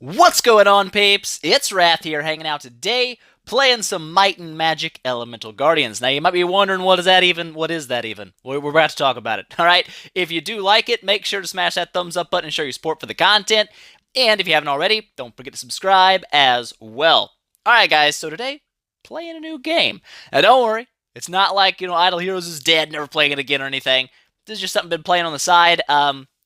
What's going on, peeps? It's Wrath here, hanging out today, playing some Might and Magic Elemental Guardians. Now, you might be wondering, what is that even? What is that even? We're about to talk about it, alright? If you do like it, make sure to smash that thumbs up button and show your support for the content. And if you haven't already, don't forget to subscribe as well. Alright, guys, so today, playing a new game. Now, don't worry, it's not like, Idle Heroes is dead, never playing it again or anything. This is just something I've been playing on the side.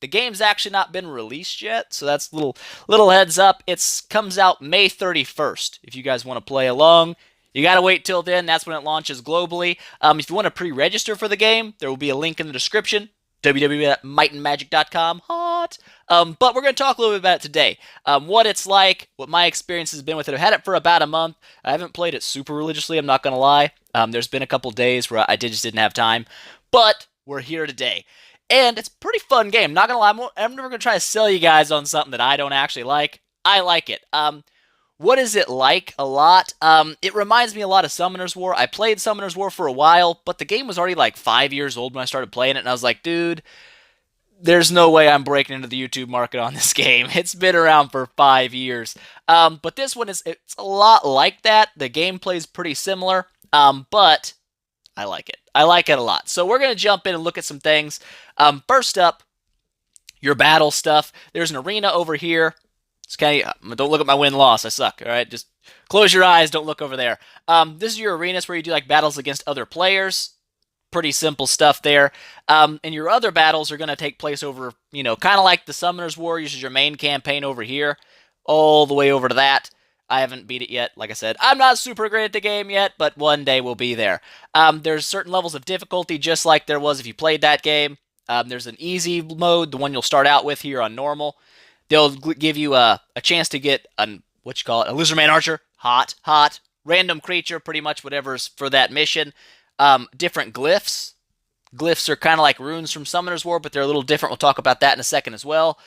The game's actually not been released yet, so that's little heads up. It comes out May 31st. If you guys want to play along, you gotta wait till then. That's when it launches globally. If you want to pre-register for the game, there will be a link in the description. www.mightandmagic.com. Hot. But we're going to talk a little bit about it today. What it's like, what my experience has been with it. I've had it for about a month. I haven't played it super religiously, I'm not going to lie. There's been a couple days where I just didn't have time. But we're here today. And it's a pretty fun game. Not gonna lie, I'm never gonna try to sell you guys on something that I don't actually like. I like it. What is it like? A lot. It reminds me a lot of Summoner's War. I played Summoner's War for a while, but the game was already like 5 years old when I started playing it, and I was like, dude, there's no way I'm breaking into the YouTube market on this game. It's been around for 5 years. But this one it's a lot like that. The gameplay's pretty similar. But I like it. I like it a lot. So we're going to jump in and look at some things. First up, your battle stuff. There's an arena over here. It's kind of, don't look at my win-loss. I suck, all right? Just close your eyes. Don't look over there. This is your arenas where you do like battles against other players. Pretty simple stuff there. And your other battles are going to take place over, kind of like the Summoner's War, which is your main campaign over here, all the way over to that. I haven't beat it yet. Like I said, I'm not super great at the game yet, but one day we'll be there. There's certain levels of difficulty, just like there was if you played that game. There's an easy mode, the one you'll start out with here on normal. They'll give you a chance to get a Lizardman Archer, hot, random creature, pretty much whatever's for that mission. Different glyphs. Glyphs are kind of like runes from Summoner's War, but they're a little different. We'll talk about that in a second as well.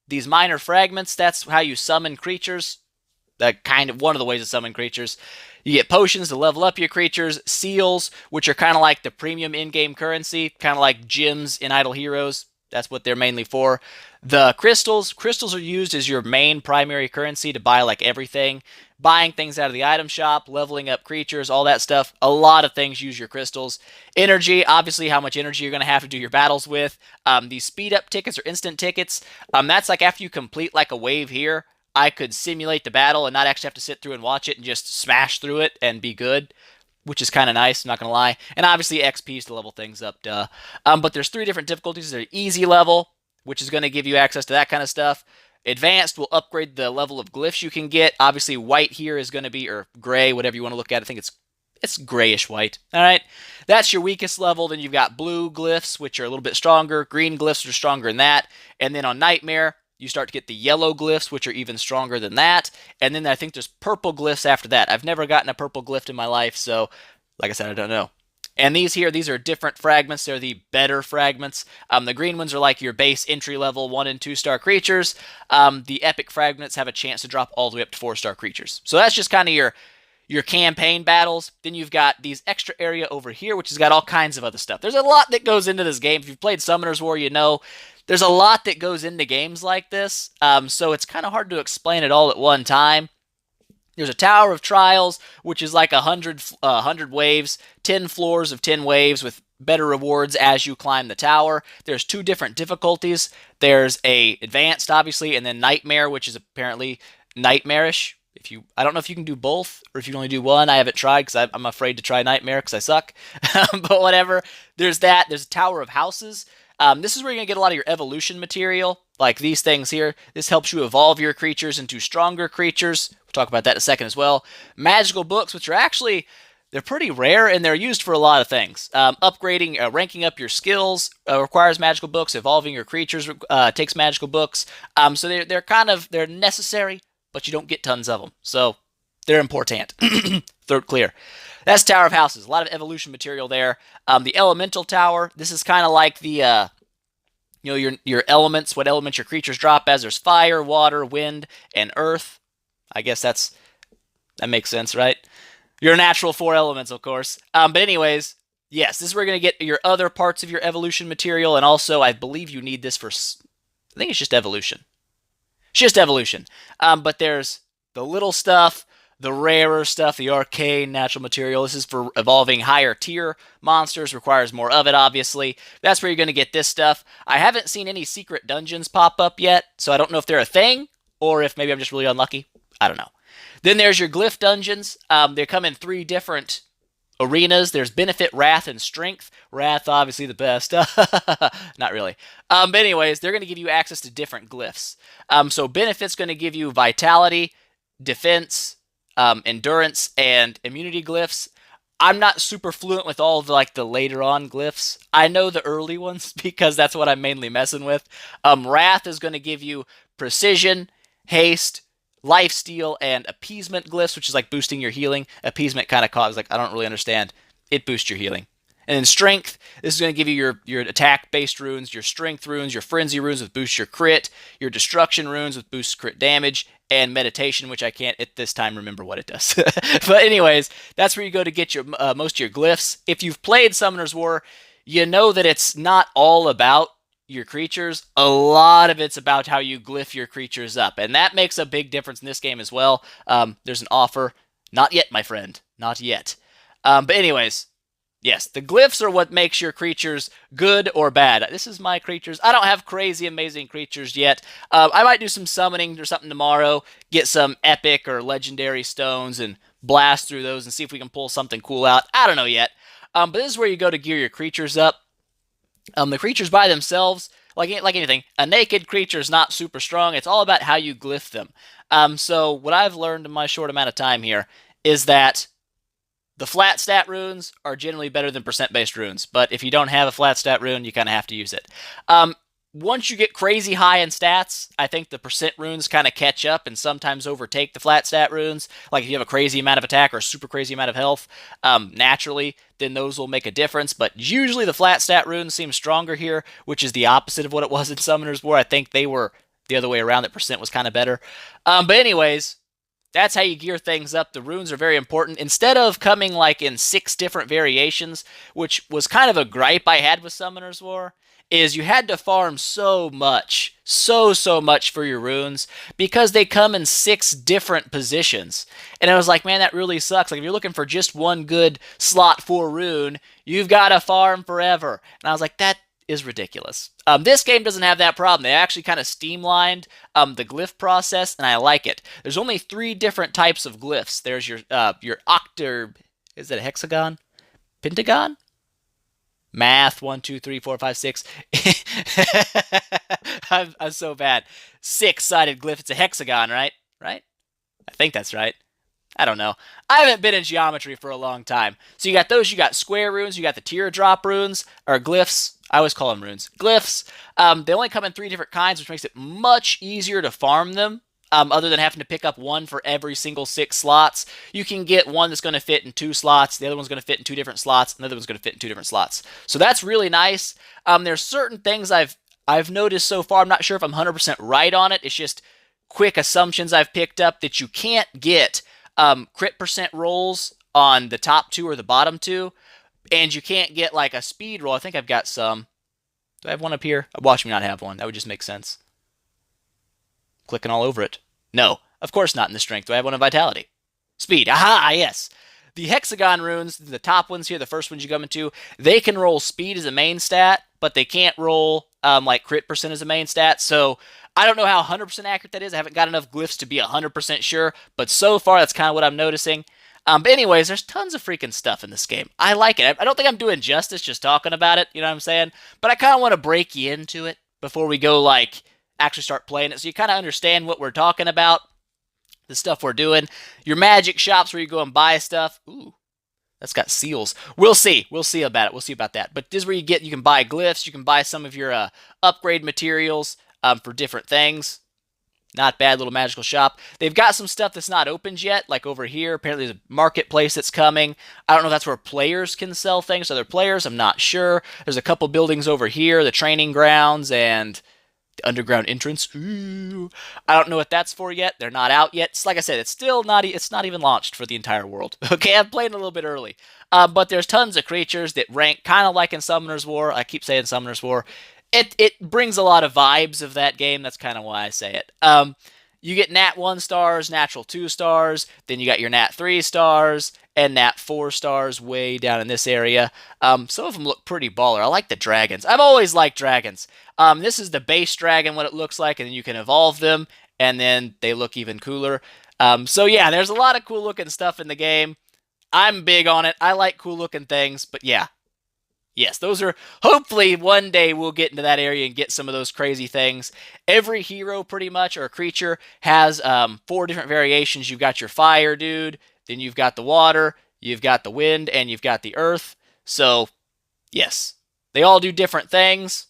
These minor fragments, that's how you summon creatures. Kind of one of the ways to summon creatures. You get potions to level up your creatures, seals, which are kind of like the premium in-game currency, kind of like gems in Idle Heroes. That's what they're mainly for. The crystals are used as your main primary currency to buy like everything. Buying things out of the item shop, leveling up creatures, all that stuff. A lot of things use your crystals. Energy, obviously how much energy you're going to have to do your battles with. These speed up tickets or instant tickets, that's like after you complete like a wave here, I could simulate the battle and not actually have to sit through and watch it and just smash through it and be good, which is kind of nice, I'm not going to lie. And obviously XP's to level things up, duh. But there's 3 different difficulties. There's easy level, which is going to give you access to that kind of stuff. Advanced will upgrade the level of glyphs you can get. Obviously white here is going to be, or gray, whatever you want to look at. I think it's grayish white. All right, that's your weakest level. Then you've got blue glyphs, which are a little bit stronger. Green glyphs are stronger than that. And then on Nightmare, you start to get the yellow glyphs, which are even stronger than that. And then I think there's purple glyphs after that. I've never gotten a purple glyph in my life, so like I said, I don't know. And these are different fragments. They're the better fragments. The green ones are like your base entry level 1 and 2 star creatures. The epic fragments have a chance to drop all the way up to 4 star creatures. So that's just kind of your campaign battles. Then you've got these extra area over here, which has got all kinds of other stuff. There's a lot that goes into this game. If you've played Summoner's War, you know there's a lot that goes into games like this, so it's kind of hard to explain it all at one time. There's a Tower of Trials, which is like 100 waves, 10 floors of 10 waves with better rewards as you climb the tower. There's 2 different difficulties. There's a Advanced, obviously, and then Nightmare, which is apparently nightmarish. I don't know if you can do both, or if you can only do one. I haven't tried, because I'm afraid to try Nightmare, because I suck. But whatever. There's that. There's a Tower of Houses. This is where you're going to get a lot of your evolution material, like these things here. This helps you evolve your creatures into stronger creatures. We'll talk about that in a second as well. Magical books, which are actually, they're pretty rare, and they're used for a lot of things. Upgrading, ranking up your skills requires magical books. Evolving your creatures takes magical books. So they're necessary, but you don't get tons of them. So they're important. Throat clear. That's Tower of Houses. A lot of evolution material there. The Elemental Tower. This is kind of like the, your elements, what elements your creatures drop as. There's fire, water, wind, and earth. I guess that makes sense, right? Your natural 4 elements, of course. But anyways, yes, this is where you're going to get your other parts of your evolution material. And also, I believe you need this for, I think it's just evolution. It's just evolution. But there's the little stuff, the rarer stuff, the arcane natural material. This is for evolving higher tier monsters, requires more of it, obviously. That's where you're going to get this stuff. I haven't seen any secret dungeons pop up yet, so I don't know if they're a thing, or if maybe I'm just really unlucky. I don't know. Then there's your Glyph Dungeons. They come in 3 different arenas. There's Benefit, Wrath, and Strength. Wrath, obviously the best. Not really. But anyways, they're going to give you access to different glyphs. So Benefit's going to give you Vitality, Defense, Endurance, and Immunity glyphs. I'm not super fluent with all of the later on glyphs. I know the early ones because that's what I'm mainly messing with. Wrath is going to give you Precision, Haste, Lifesteal, and Appeasement glyphs, which is like boosting your healing. Appeasement kind of causes I don't really understand. It boosts your healing. And then Strength, this is going to give you your attack-based runes, your Strength runes, your Frenzy runes, which boost your crit, your Destruction runes, which boost crit damage, and Meditation, which I can't at this time remember what it does. But anyways, that's where you go to get your most of your glyphs. If you've played Summoner's War, you know that it's not all about your creatures. A lot of it's about how you glyph your creatures up, and that makes a big difference in this game as well. There's an offer. Not yet, my friend. Not yet. But anyways, yes, the glyphs are what makes your creatures good or bad. This is my creatures. I don't have crazy amazing creatures yet. I might do some summoning or something tomorrow, get some epic or legendary stones and blast through those and see if we can pull something cool out. I don't know yet. But this is where you go to gear your creatures up. The creatures by themselves, like anything, a naked creature is not super strong. It's all about how you glyph them. So what I've learned in my short amount of time here is that the flat stat runes are generally better than percent-based runes, but if you don't have a flat stat rune, you kind of have to use it. Once you get crazy high in stats, I think the percent runes kind of catch up and sometimes overtake the flat stat runes. Like if you have a crazy amount of attack or a super crazy amount of health, naturally, then those will make a difference. But usually the flat stat runes seem stronger here, which is the opposite of what it was in Summoner's War. I think they were the other way around, that percent was kind of better. But anyways, that's how you gear things up. The runes are very important. Instead of coming in 6 different variations, which was kind of a gripe I had with Summoner's War, is you had to farm so much for your runes because they come in 6 different positions. And I was like, man, that really sucks. If you're looking for just one good slot for rune, you've got to farm forever. And I was like, that is ridiculous. This game doesn't have that problem. They actually kind of streamlined the glyph process, and I like it. There's only 3 different types of glyphs. There's your is it a hexagon? Pentagon? Math, 1, 2, 3, 4, 5, 6. I'm so bad. 6-sided glyph. It's a hexagon, right? Right? I think that's right. I don't know. I haven't been in geometry for a long time. So you got those. You got square runes. You got the teardrop runes, or glyphs. I always call them runes. Glyphs. They only come in 3 different kinds, which makes it much easier to farm them. Other than having to pick up one for every single 6 slots. You can get one that's going to fit in 2 slots, the other one's going to fit in 2 different slots, and the other one's going to fit in 2 different slots. So that's really nice. There's certain things I've noticed so far. I'm not sure if I'm 100% right on it. It's just quick assumptions I've picked up that you can't get crit percent rolls on the top 2 or the bottom 2, and you can't get a speed roll. I think I've got some. Do I have one up here? Watch me not have one. That would just make sense. Clicking all over it. No, of course not in the strength. Do I have one in vitality? Speed. Aha, yes. The hexagon runes, the top ones here, the first ones you come into, they can roll speed as a main stat, but they can't roll crit percent as a main stat. So I don't know how 100% accurate that is. I haven't got enough glyphs to be 100% sure, but so far that's kind of what I'm noticing. But anyways, there's tons of freaking stuff in this game. I like it. I don't think I'm doing justice just talking about it, you know what I'm saying? But I kind of want to break you into it before we go actually start playing it, so you kind of understand what we're talking about, the stuff we're doing. Your magic shops where you go and buy stuff. Ooh, that's got seals. We'll see. We'll see about it. We'll see about that. But this is where you can buy glyphs. You can buy some of your upgrade materials for different things. Not bad little magical shop. They've got some stuff that's not opened yet, like over here. Apparently there's a marketplace that's coming. I don't know if that's where players can sell things to other players. I'm not sure. There's a couple buildings over here, the training grounds and the underground entrance. Ooh. I don't know what that's for yet. They're not out yet. Like I said, it's still not. It's not even launched for the entire world. Okay, I'm playing a little bit early. But there's tons of creatures that rank kind of like in Summoner's War. I keep saying Summoner's War. it brings a lot of vibes of that game. That's kind of why I say it. You get Nat 1 stars, Natural 2 stars, then you got your Nat 3 stars, and Nat 4 stars way down in this area. Some of them look pretty baller. I like the dragons. I've always liked dragons. This is the base dragon, what it looks like, and then you can evolve them, and then they look even cooler. So yeah, there's a lot of cool looking stuff in the game. I'm big on it. I like cool looking things, but yeah, yes, those are, hopefully one day we'll get into that area and get some of those crazy things. Every hero pretty much, or creature, has 4 different variations. You've got your fire dude, then you've got the water, you've got the wind, and you've got the earth. So, yes, they all do different things.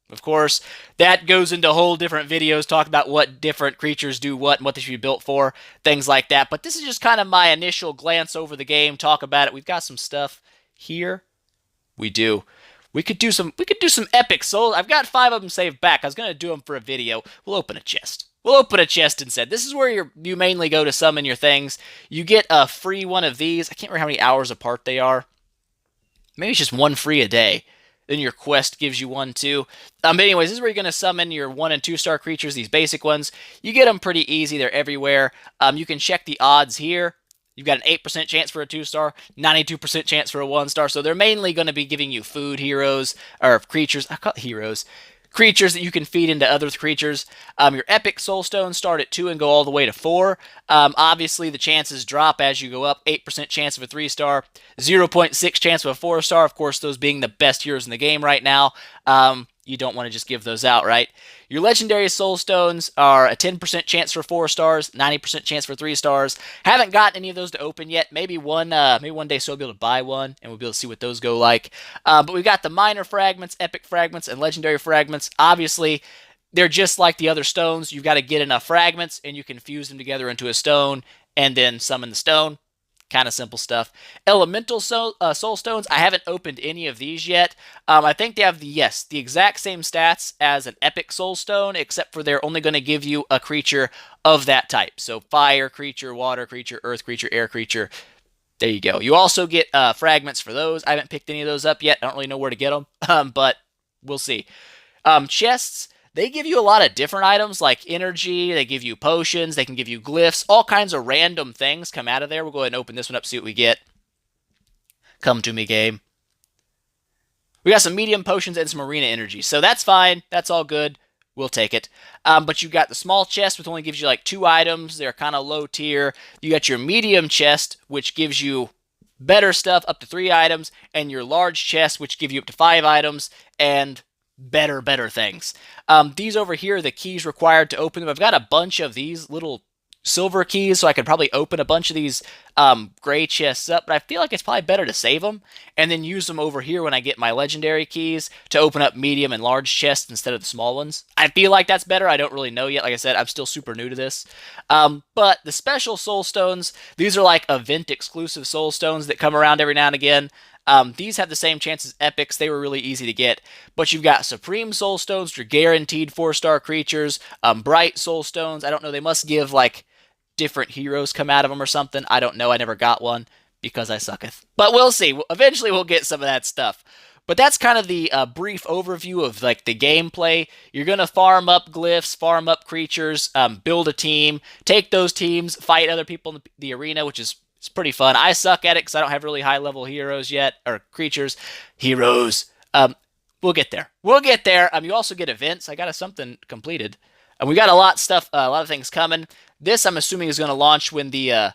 Of course, that goes into whole different videos, talk about what different creatures do what and what they should be built for, things like that. But this is just kind of my initial glance over the game, talk about it. We've got some stuff here. We do. We could do some epic souls. I've got 5 of them saved back. I was going to do them for a video. We'll open a chest. We'll open a chest instead. This is where you mainly go to summon your things. You get a free one of these. I can't remember how many hours apart they are. Maybe it's just 1 free a day. Then your quest gives you 1 too. But anyways, this is where you're going to summon your 1 and 2 star creatures, these basic ones. You get them pretty easy. They're everywhere. You can check the odds here. You've got an 8% chance for a 2-star, 92% chance for a 1-star. So they're mainly going to be giving you food heroes, or creatures. I call it heroes. Creatures that you can feed into other creatures. Your epic soul stones start at 2 and go all the way to 4. Obviously, the chances drop as you go up. 8% chance of a 3-star, 0.6 chance of a 4-star. Of course, those being the best heroes in the game right now. You don't want to just give those out, right? Your legendary soul stones are a 10% chance for 4 stars, 90% chance for 3 stars. Haven't got any of those to open yet. Maybe one day so I'll be able to buy one, and we'll be able to see what those go like. But we've got the minor fragments, epic fragments, and legendary fragments. Obviously, they're just like the other stones. You've got to get enough fragments, and you can fuse them together into a stone, and then summon the stone. Kind of simple stuff. Elemental soul stones. I haven't opened any of these yet. I think they have the exact same stats as an epic soul stone, except for they're only going to give you a creature of that type. So fire creature, water creature, earth creature, air creature. There you go. You also get fragments for those. I haven't picked any of those up yet. I don't really know where to get them, but we'll see. Chests. They give you a lot of different items like energy, they give you potions, they can give you glyphs, all kinds of random things come out of there. We'll go ahead and open this one up, see what we get. Come to me, game. We got some medium potions and some arena energy, so that's fine, that's all good. We'll take it. But you got the small chest, which only gives you like 2 items. They're kind of low tier. You got your medium chest, which gives you better stuff, up to 3 items, and your large chest, which give you up to 5 items, and better things. These over here are the keys required to open them. I've got a bunch of these little silver keys, so I could probably open a bunch of these gray chests up, but I feel like it's probably better to save them and then use them over here when I get my legendary keys to open up medium and large chests instead of the small ones. I feel like that's better. I don't really know yet. Like I said, I'm still super new to this. But the special soul stones, these are like event exclusive soul stones that come around every now and again. These have the same chance as epics. They were really easy to get. But you've got Supreme Soul Stones for guaranteed 4-star creatures. Bright Soul Stones. I don't know. They must give, like, different heroes come out of them or something. I don't know. I never got one because I sucketh. But we'll see. Eventually we'll get some of that stuff. But that's kind of the brief overview of, like, the gameplay. You're going to farm up glyphs, farm up creatures, build a team, take those teams, fight other people in the arena, which is it's pretty fun. I suck at it because I don't have really high-level heroes yet, or creatures. Heroes. We'll get there. We'll get there. You also get events. I got something completed. We got a lot of things coming. This, I'm assuming, is going to launch when the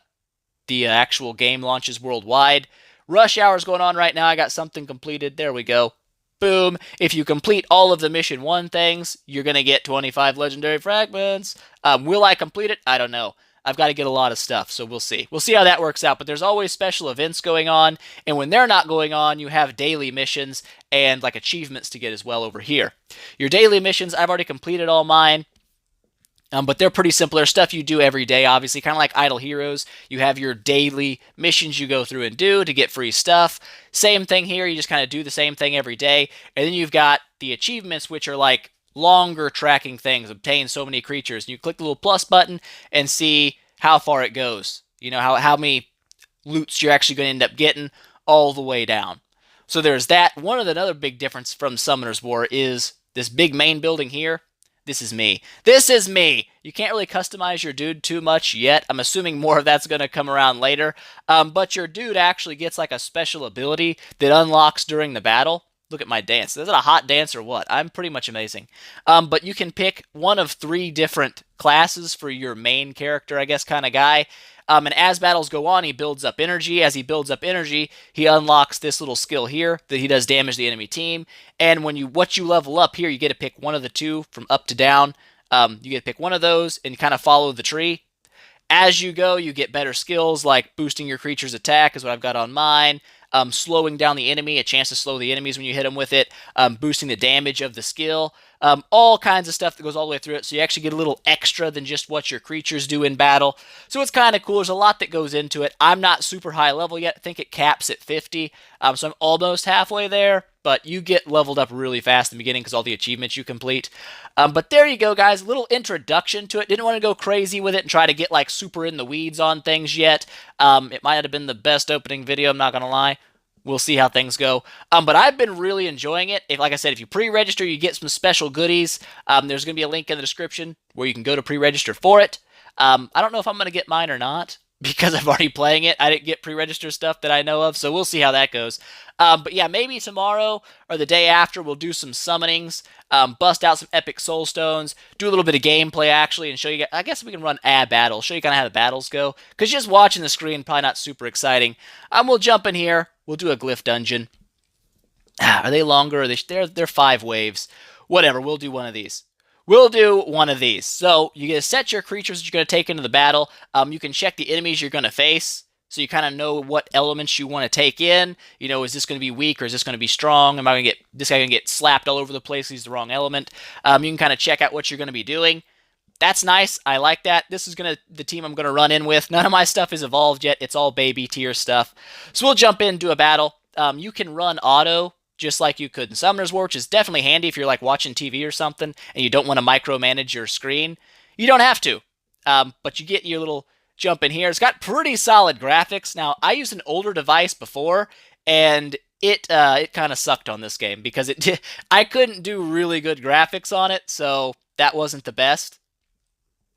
actual game launches worldwide. Rush Hour's going on right now. I got something completed. There we go. Boom. If you complete all of the Mission 1 things, you're going to get 25 legendary fragments. Will I complete it? I don't know. I've got to get a lot of stuff, so we'll see. We'll see how that works out, but there's always special events going on, and when they're not going on, you have daily missions and like achievements to get as well over here. Your daily missions, I've already completed all mine, but they're pretty simple. They're stuff you do every day, obviously, kind of like Idle Heroes. You have your daily missions you go through and do to get free stuff. Same thing here, you just kind of do the same thing every day, and then you've got the achievements, which are like longer tracking things, obtain so many creatures. You click the little plus button and see how far it goes. You know, how many loots you're actually going to end up getting all the way down. So there's that. Another big difference from Summoner's War is This big main building here, this is me. This is me! You can't really customize your dude too much yet. I'm assuming more of that's going to come around later. But your dude actually gets like a special ability that unlocks during the battle. Look at my dance. Is it a hot dance or what? I'm pretty much amazing. But you can pick one of 3 different classes for your main character, I guess, kind of guy. And as battles go on, he builds up energy. As he builds up energy, he unlocks this little skill here that he does damage to the enemy team. And when what you level up here, you get to pick one of the 2 from up to down. You get to pick one of those and kind of follow the tree. As you go, you get better skills like boosting your creature's attack is what I've got on mine. Slowing down the enemy, a chance to slow the enemies when you hit them with it, boosting the damage of the skill, all kinds of stuff that goes all the way through it, so you actually get a little extra than just what your creatures do in battle. So it's kind of cool. There's a lot that goes into it. I'm not super high level yet. I think it caps at 50, so I'm almost halfway there, but you get leveled up really fast in the beginning because all the achievements you complete. But there you go, guys. A little introduction to it. Didn't want to go crazy with it and try to get like super in the weeds on things yet. It might have been the best opening video, I'm not going to lie. We'll see how things go. But I've been really enjoying it. Like I said, if you pre-register, you get some special goodies. There's going to be a link in the description where you can go to pre-register for it. I don't know if I'm going to get mine or not because I'm already playing it. I didn't get pre-register stuff that I know of, so we'll see how that goes. But yeah, maybe tomorrow or the day after we'll do some summonings, bust out some epic soul stones, do a little bit of gameplay actually, and show you guys. I guess we can run a battle, show you kind of how the battles go, because just watching the screen probably not super exciting. We'll jump in here. We'll do a Glyph Dungeon. Are they longer? They're 5 waves. Whatever, we'll do one of these. We'll do one of these. So you get to set your creatures that you're going to take into the battle. You can check the enemies you're going to face, so you kind of know what elements you want to take in. You know, is this going to be weak or is this going to be strong? Am I going to get this guy going to get slapped all over the place? He's the wrong element. You can kind of check out what you're going to be doing. That's nice. I like that. This is the team I'm going to run in with. None of my stuff is evolved yet. It's all baby tier stuff. So we'll jump into a battle. You can run auto just like you could in Summoner's War, which is definitely handy if you're like watching TV or something and you don't want to micromanage your screen. You don't have to, but you get your little jump in here. It's got pretty solid graphics. Now, I used an older device before, and it kind of sucked on this game because I couldn't do really good graphics on it, so that wasn't the best.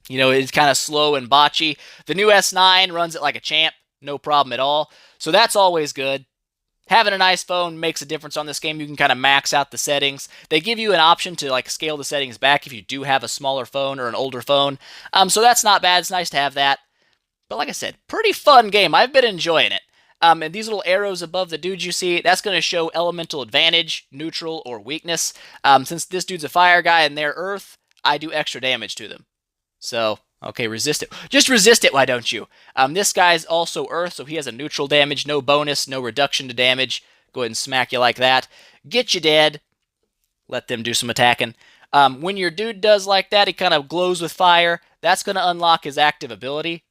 You know, it's kind of slow and botchy. The new S9 runs it like a champ, no problem at all. So that's always good. Having a nice phone makes a difference on this game. You can kind of max out the settings. They give you an option to like scale the settings back if you do have a smaller phone or an older phone. So that's not bad. It's nice to have that. But like I said, pretty fun game. I've been enjoying it. And these little arrows above the dudes you see, that's going to show elemental advantage, neutral, or weakness. Since this dude's a fire guy and they're earth, I do extra damage to them. So, okay, resist it. Just resist it, why don't you? This guy's also earth, so he has a neutral damage, no bonus, no reduction to damage. Go ahead and smack you like that. Get you dead. Let them do some attacking. When your dude does like that, he kind of glows with fire. That's going to unlock his active ability.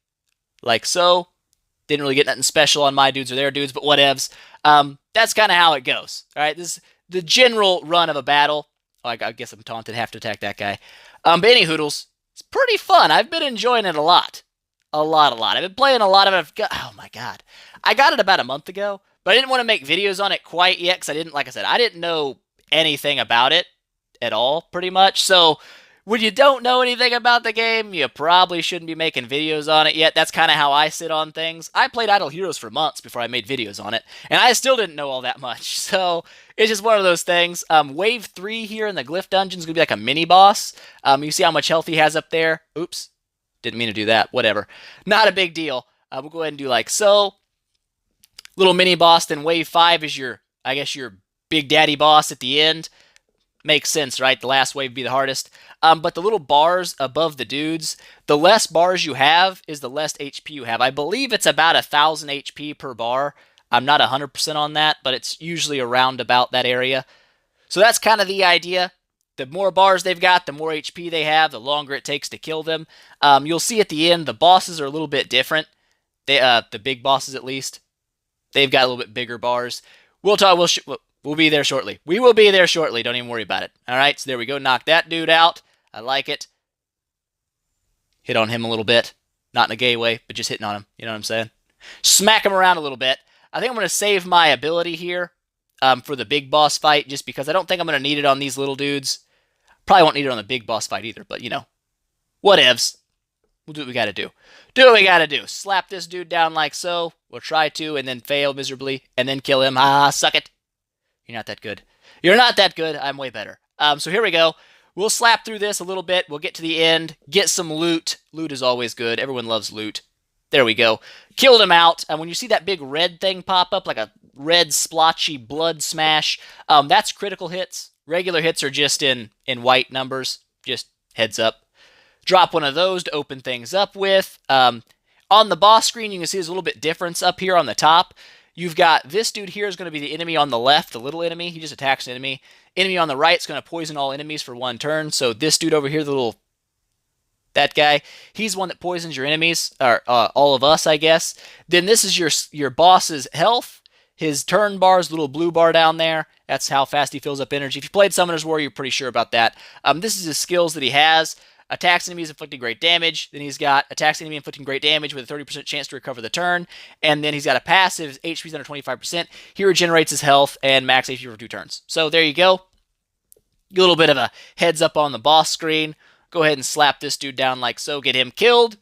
Like so. Didn't really get nothing special on my dudes or their dudes, but whatevs. That's kind of how it goes. All right, this is the general run of a battle. Oh, I guess I'm taunted, have to attack that guy. But any hoodles. It's pretty fun. I've been enjoying it a lot. A lot. I've been playing a lot of it. Oh my god. I got it about a month ago, but I didn't want to make videos on it quite yet because like I said, I didn't know anything about it at all, pretty much. So when you don't know anything about the game, you probably shouldn't be making videos on it yet. That's kind of how I sit on things. I played Idle Heroes for months before I made videos on it, and I still didn't know all that much. So it's just one of those things. Wave 3 here in the Glyph Dungeons is going to be like a mini-boss. You see how much health he has up there? Oops. Didn't mean to do that. Whatever. Not a big deal. We'll go ahead and do like so. Little mini-boss, then Wave 5 is your big daddy boss at the end. Makes sense, right? The last wave would be the hardest. But the little bars above the dudes, the less bars you have is the less HP you have. I believe it's about 1,000 HP per bar. I'm not 100% on that, but it's usually around about that area. So that's kind of the idea. The more bars they've got, the more HP they have, the longer it takes to kill them. You'll see at the end, the bosses are a little bit different. The big bosses, at least, they've got a little bit bigger bars. We'll be there shortly. We will be there shortly. Don't even worry about it. All right, so there we go. Knock that dude out. I like it. Hit on him a little bit. Not in a gay way, but just hitting on him. You know what I'm saying? Smack him around a little bit. I think I'm going to save my ability here for the big boss fight just because I don't think I'm going to need it on these little dudes. Probably won't need it on the big boss fight either, but, you know, whatevs. We'll do what we gotta do. Do what we gotta do. Slap this dude down like so. We'll try to, and then fail miserably, and then kill him. Ah, suck it. You're not that good. You're not that good. I'm way better. So here we go. We'll slap through this a little bit. We'll get to the end. Get some loot. Loot is always good. Everyone loves loot. There we go. Killed him out. And when you see that big red thing pop up, like a red splotchy blood smash, that's critical hits. Regular hits are just in white numbers. Just heads up. Drop one of those to open things up with. On the boss screen, you can see there's a little bit difference up here on the top. You've got this dude here is going to be the enemy on the left, the little enemy. He just attacks an enemy. Enemy on the right is going to poison all enemies for one turn. So this dude over here, that guy, he's one that poisons your enemies, or all of us, I guess. Then this is your boss's health. His turn bar is the little blue bar down there. That's how fast he fills up energy. If you played Summoner's War, you're pretty sure about that. This is his skills that he has. Attacks enemies inflicting great damage. Then he's got attacks enemy inflicting great damage with a 30% chance to recover the turn. And then he's got a passive, HP's under 25%. He regenerates his health and max HP for 2 turns. So there you go. A little bit of a heads up on the boss screen. Go ahead and slap this dude down like so. Get him killed.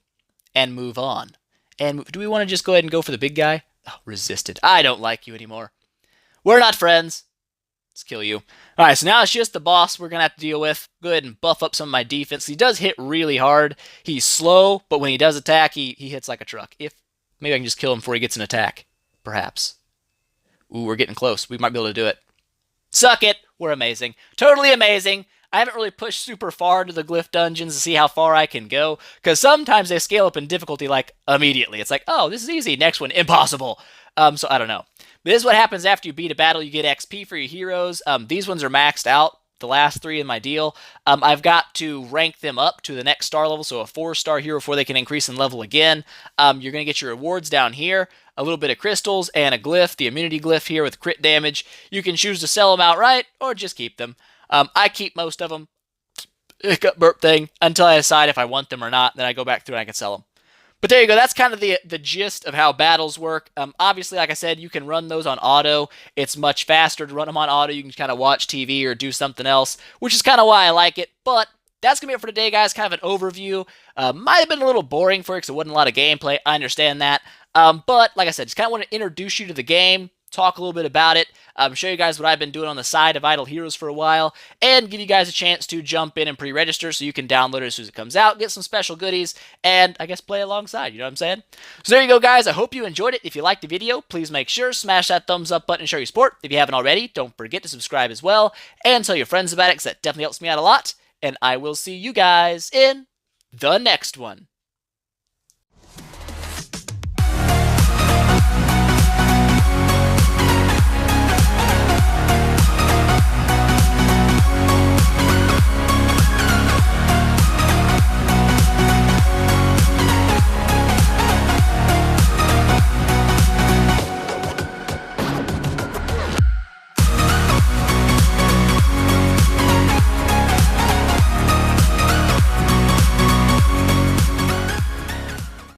And move on. And do we want to just go ahead and go for the big guy? Oh, resisted. I don't like you anymore. We're not friends. Let's kill you. Alright, so now it's just the boss we're going to have to deal with. Go ahead and buff up some of my defense. He does hit really hard. He's slow, but when he does attack, he hits like a truck. Maybe I can just kill him before he gets an attack. Perhaps. Ooh, we're getting close. We might be able to do it. Suck it. We're amazing. Totally amazing. I haven't really pushed super far into the Glyph Dungeons to see how far I can go, because sometimes they scale up in difficulty like immediately. It's like, oh, this is easy. Next one, impossible. So I don't know. But this is what happens after you beat a battle. You get XP for your heroes. These ones are maxed out. The last 3 in my deal. I've got to rank them up to the next star level, so a 4-star hero before they can increase in level again. You're going to get your rewards down here. A little bit of crystals and a glyph, the immunity glyph here with crit damage. You can choose to sell them outright or just keep them. I keep most of them. Hiccup burp thing until I decide if I want them or not. Then I go back through and I can sell them. But there you go. That's kind of the gist of how battles work. Obviously, like I said, you can run those on auto. It's much faster to run them on auto. You can kind of watch TV or do something else, which is kind of why I like it. But that's going to be it for today, guys. Kind of an overview. Might have been a little boring for you because there wasn't a lot of gameplay. I understand that. But like I said, just kind of want to introduce you to the game, talk a little bit about it, show you guys what I've been doing on the side of Idle Heroes for a while, and give you guys a chance to jump in and pre-register so you can download it as soon as it comes out, get some special goodies, and I guess play alongside, you know what I'm saying? So there you go, guys. I hope you enjoyed it. If you liked the video, please make sure smash that thumbs up button and show your support. If you haven't already, don't forget to subscribe as well, and tell your friends about it because that definitely helps me out a lot, and I will see you guys in the next one.